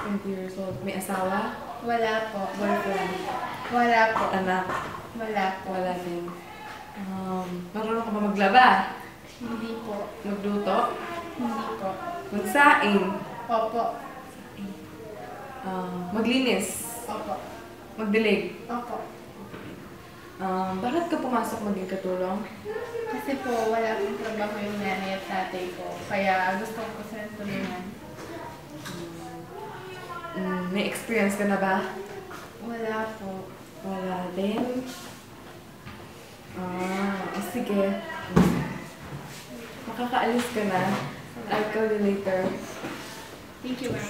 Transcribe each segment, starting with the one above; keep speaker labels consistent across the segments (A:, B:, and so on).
A: 20 years old. May asawa?
B: Wala po.
A: Boyfriend?
B: Wala po.
A: Anak?
B: Wala po.
A: Wala din. Marunong ka ba maglaba?
B: Hindi po.
A: Magluto?
B: Hindi po.
A: Magsaing?
B: Opo.
A: Maglinis?
B: Opo.
A: Magdilig?
B: Opo.
A: Bakit ka pumasok maging katulong?
B: Kasi po, wala pong trabaho yung nanay at tatay ko. Kaya gusto ko silang tulungan.
A: May experience ka na ba?
B: Wala po.
A: Wala din. Sige. Makakaalis ka na. I'll call you later.
B: Thank you, ma'am.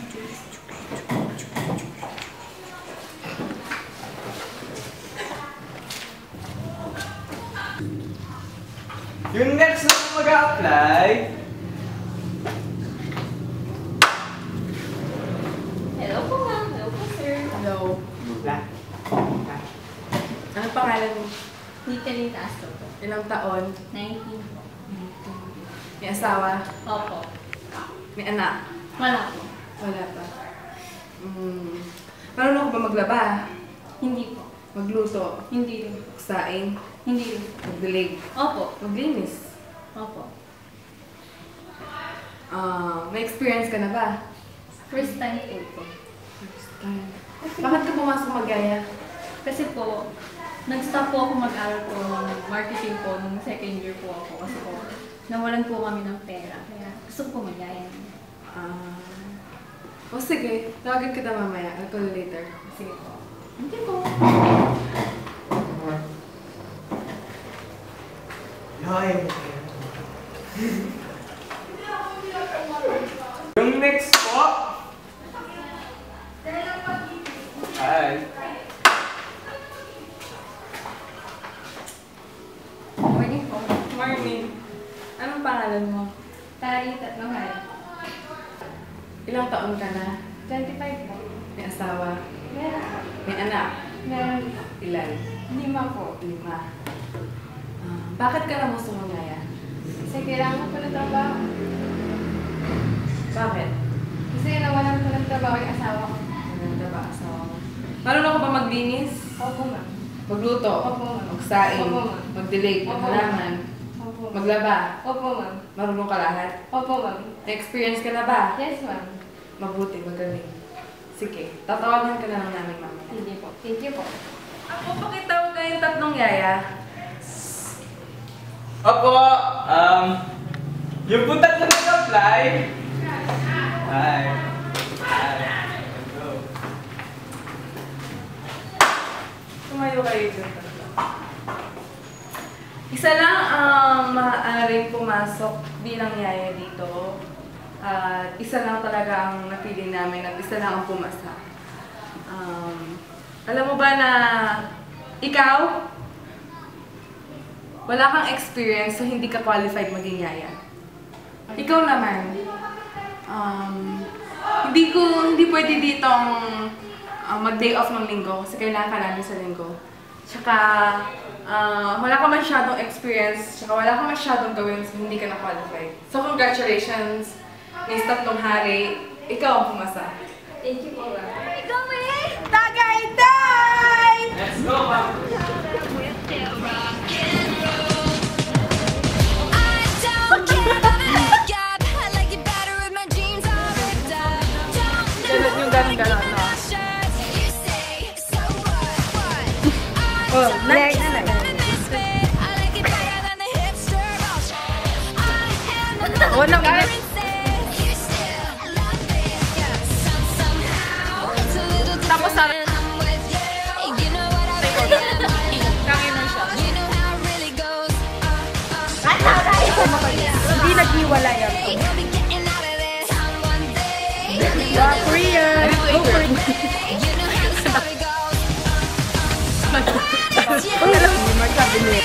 C: Yung next na mag-a-apply.
B: Hello po, ma'am. Hello po, sir.
A: Hello.
C: Bula.
A: Anong pangalan mo?
B: Nitalin Castro po.
A: Ilang taon?
B: 19 po.
A: May asawa?
B: Opo.
A: May anak?
B: Wala po.
A: Wala pa. Marunong ka ba maglaba?
B: Hindi po.
A: Magluto?
B: Hindi rin po.
A: Magsaing?
B: Hindi rin po.
A: Magdilig?
B: Opo.
A: Maglinis?
B: Opo.
A: May experience ka na ba?
B: First time po po.
A: First time. Bakit ka pumasok mag-gaya?
B: Kasi po, nag-stop po ako mag-aral po ng marketing po nung second year po ako. Kasi po, nawalan po kami ng pera. Kaya gusto ko po mag-gaya.
A: Sige. Tawagin kita mamaya. I'll call you later.
B: Sige po. Thank you po.
C: Yung next po. Hi.
B: Morning po.
A: Morning. Anong pangalan mo?
B: Tayo, tatlong hari.
A: Ilang taon ka na?
B: 25 po.
A: May asawa?
B: Meron.
A: May anak?
B: Meron.
A: Ilan?
B: 5 po.
A: 5. Bakit ka naman sumangaya?
B: Kasi kailangan ko ng trabaho.
A: Bakit?
B: Kasi nawalan ko ng trabaho yung asawa ko.
A: Maganda ba asawa mo? Marunong ka ba maglinis?
B: Opo, ma'am.
A: Magluto?
B: Opo, ma'am.
A: Magsaing?
B: Opo, ma'am.
A: Magdilig?
B: Opo,
A: Maghalaman?
B: Opo, ma'am.
A: Maglaba?
B: Opo, ma'am.
A: Marunong ka lahat?
B: Opo, ma'am.
A: May experience ka na ba?
B: Yes, ma'am.
A: Mabuti, magaling. Sige, tatawagan ka na lang namin mamaya.
B: Hindi po. Thank you po.
A: Ako, pakitawag kayong tatlong yaya.
C: Opo. Yung punta na nag-apply. Hi. Hi. Hello.
A: Tumayo kayo dyan. Isa lang ang maaaring pumasok bilang yaya dito. Isa lang talaga ang napili namin at isa lang ang pumasa. Alam mo ba na ikaw, wala kang experience so hindi ka qualified maging yaya. Ikaw naman, hindi pwede ditong mag-day off ng linggo kasi kailangan ka namin sa linggo. Tsaka, wala ka masyadong experience, tsaka wala ka masyadong gawin so hindi ka na-qualified. So, congratulations! Miss Tatlong Hari, ikaw ang pumasa.
B: Thank you po, ma'am.
A: Tagaytay!
C: Let's go, ma'am.
A: Ganun yung ganun-ganun, no? Oh, next! Walang next! Tapos sa... Kanginan siya. Hindi naghiwalay yan. Korean! Go Korean! Ang alam mo, magsabi niya.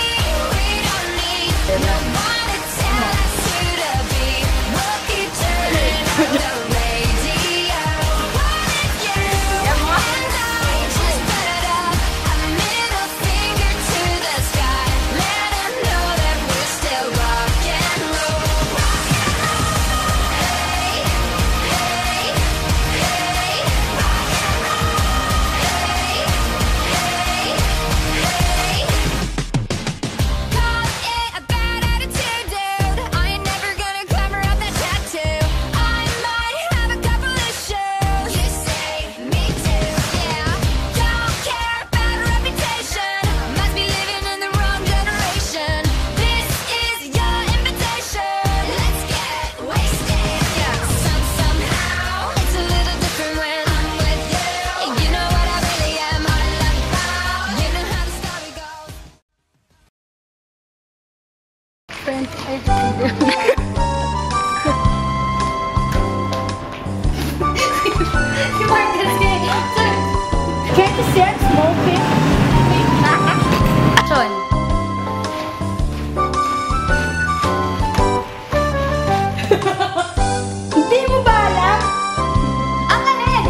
B: is there smoking?
D: Action!
B: Hindi mo ba alam?
D: Ang alin!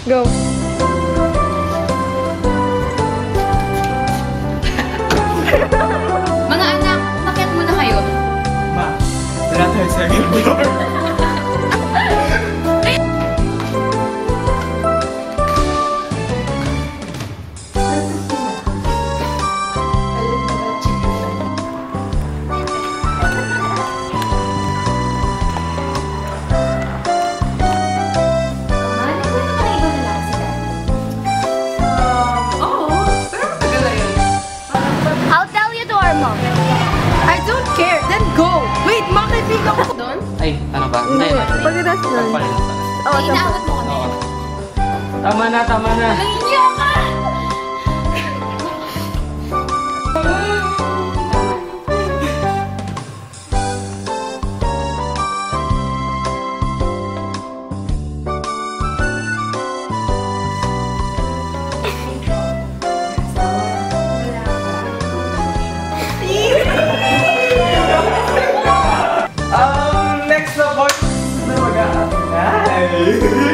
A: Go.
D: Mga anak, umakyat muna kayo.
C: Ma, wala tayo sa second floor.
A: Oo. Pero matagal na yun.
D: I'll tell you to our mom.
A: I don't care. Then go. Wait, makaibigan ko doon?
C: Ay, ano ba? Hindi.
A: Pagkatapos nun.
D: Oh, inaawat mo kami.
C: Tama na, tama na.
D: Nangingiyo ka!
C: Next na boy. Na mag-a- Ay.